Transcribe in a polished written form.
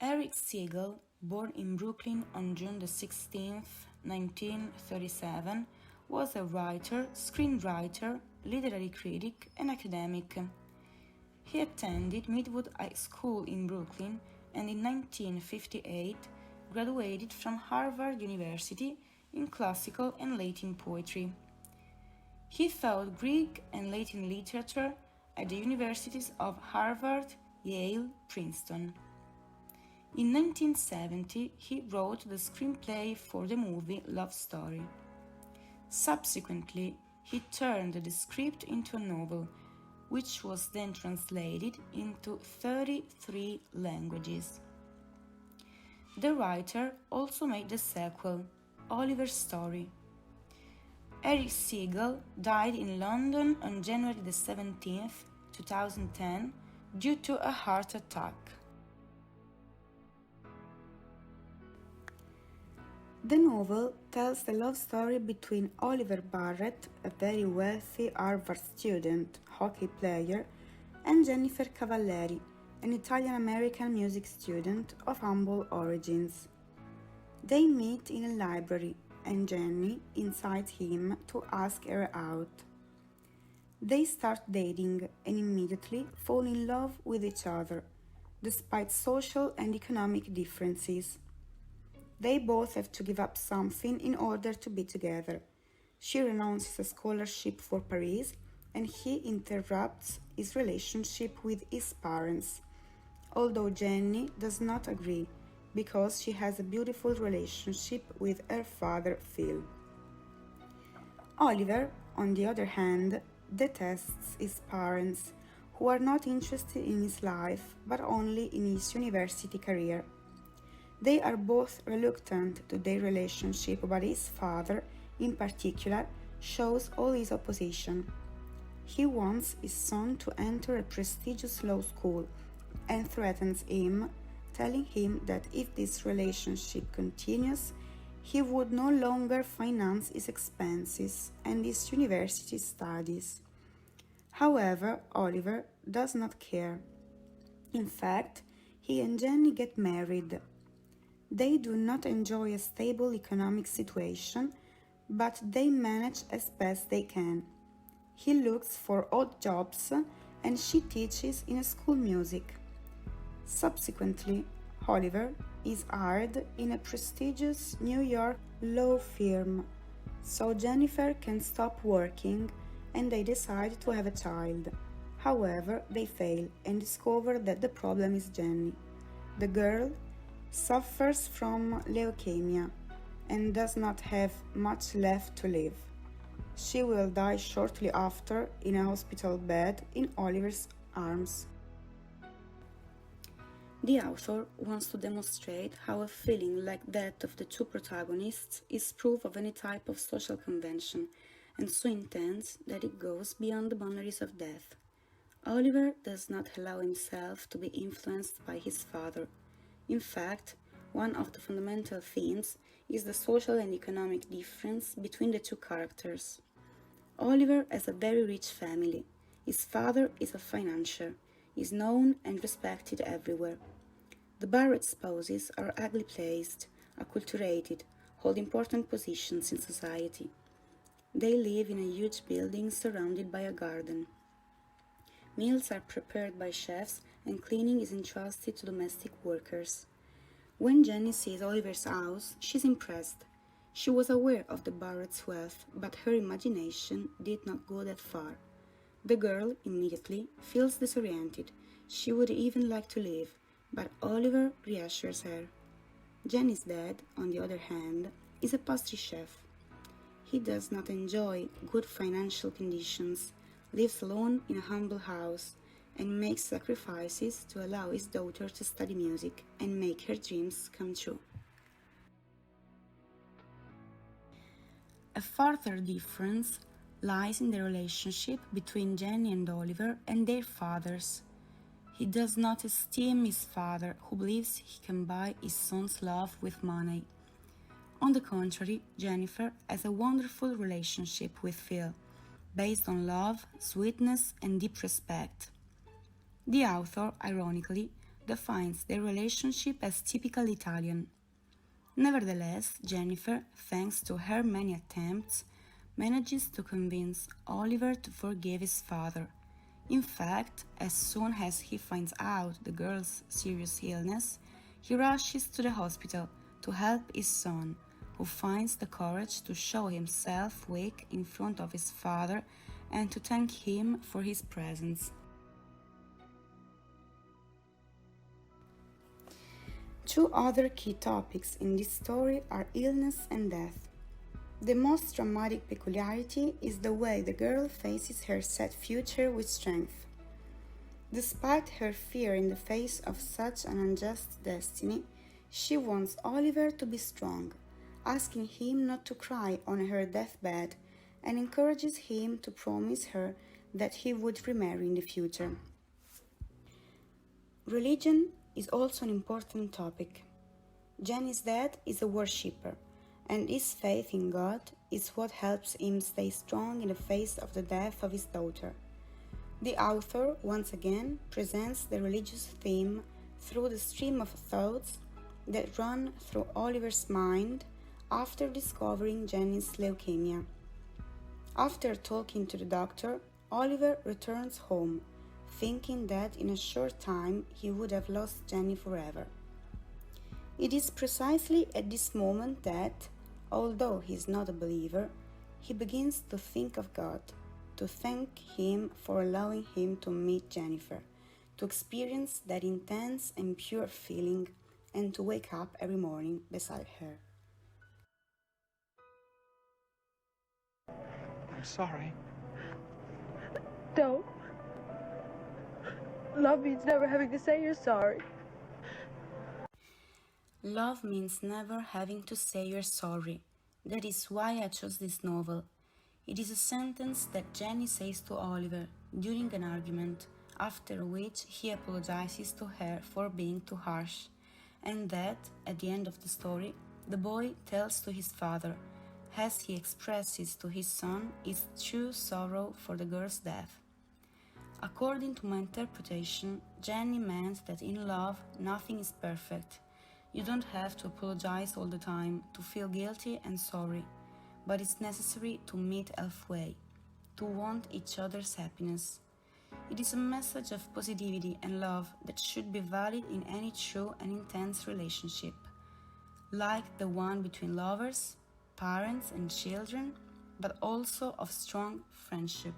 Erich Segal, born in Brooklyn on June 16, 1937, was a writer, screenwriter, literary critic, and academic. He attended Midwood High School in Brooklyn and in 1958 graduated from Harvard University in classical and Latin poetry. He taught Greek and Latin literature at the universities of Harvard, Yale, Princeton. In 1970, he wrote the screenplay for the movie Love Story. Subsequently, he turned the script into a novel, which was then translated into 33 languages. The writer also made the sequel, Oliver's Story. Erich Segal died in London on January 17, 2010, due to a heart attack. The novel tells the love story between Oliver Barrett, a very wealthy Harvard student, hockey player, and Jennifer Cavalleri, an Italian-American music student of humble origins. They meet in a library, and Jenny incites him to ask her out. They start dating and immediately fall in love with each other, despite social and economic differences. They both have to give up something in order to be together. She renounces a scholarship for Paris, and he interrupts his relationship with his parents, although Jenny does not agree because she has a beautiful relationship with her father Phil. Oliver, on the other hand, detests his parents, who are not interested in his life but only in his university career. They are both reluctant to their relationship, but his father, in particular, shows all his opposition. He wants his son to enter a prestigious law school and threatens him, telling him that if this relationship continues, he would no longer finance his expenses and his university studies. However, Oliver does not care. In fact, he and Jenny get married. They do not enjoy a stable economic situation, but they manage as best they can. He looks for odd jobs and she teaches in a school music. Subsequently, Oliver is hired in a prestigious New York law firm, so Jennifer can stop working and they decide to have a child. However, they fail and discover that the problem is Jenny. The girl suffers from leukemia and does not have much left to live. She will die shortly after in a hospital bed in Oliver's arms. The author wants to demonstrate how a feeling like that of the two protagonists is proof of any type of social convention, and so intense that it goes beyond the boundaries of death. Oliver does not allow himself to be influenced by his father. In fact, one of the fundamental themes is the social and economic difference between the two characters. Oliver has a very rich family. His father is a financier, is known and respected everywhere. The Barrett spouses are ugly placed, acculturated, hold important positions in society. They live in a huge building surrounded by a garden. Meals are prepared by chefs and cleaning is entrusted to domestic workers. When Jenny sees Oliver's house, she's impressed. She was aware of the Barrett's wealth, but her imagination did not go that far. The girl immediately feels disoriented. She would even like to leave, but Oliver reassures her. Jenny's dad, on the other hand, is a pastry chef. He does not enjoy good financial conditions, lives alone in a humble house, and makes sacrifices to allow his daughter to study music and make her dreams come true. A further difference lies in the relationship between Jenny and Oliver and their fathers. He does not esteem his father, who believes he can buy his son's love with money. On the contrary, Jennifer has a wonderful relationship with Phil, based on love, sweetness, and deep respect. The author, ironically, defines their relationship as typical Italian. Nevertheless, Jennifer, thanks to her many attempts, manages to convince Oliver to forgive his father. In fact, as soon as he finds out the girl's serious illness, he rushes to the hospital to help his son, who finds the courage to show himself weak in front of his father and to thank him for his presence. Two other key topics in this story are illness and death. The most dramatic peculiarity is the way the girl faces her set future with strength. Despite her fear in the face of such an unjust destiny, she wants Oliver to be strong, asking him not to cry on her deathbed, and encourages him to promise her that he would remarry in the future. Religion is also an important topic. Jenny's dad is a worshipper, and his faith in God is what helps him stay strong in the face of the death of his daughter. The author once again presents the religious theme through the stream of thoughts that run through Oliver's mind after discovering Jenny's leukemia. After talking to the doctor, Oliver returns home, thinking that in a short time he would have lost Jenny forever. It is precisely at this moment that, although he is not a believer, he begins to think of God, to thank him for allowing him to meet Jennifer, to experience that intense and pure feeling, and to wake up every morning beside her. I'm sorry. Don't. Love means never having to say you're sorry. Love means never having to say you're sorry. That is why I chose this novel. It is a sentence that Jenny says to Oliver during an argument, after which he apologizes to her for being too harsh, and that, at the end of the story, the boy tells to his father, as he expresses to his son his true sorrow for the girl's death. According to my interpretation, Jenny meant that in love nothing is perfect. You don't have to apologize all the time, to feel guilty and sorry, but it's necessary to meet halfway, to want each other's happiness. It is a message of positivity and love that should be valid in any true and intense relationship, like the one between lovers, parents and children, but also of strong friendship.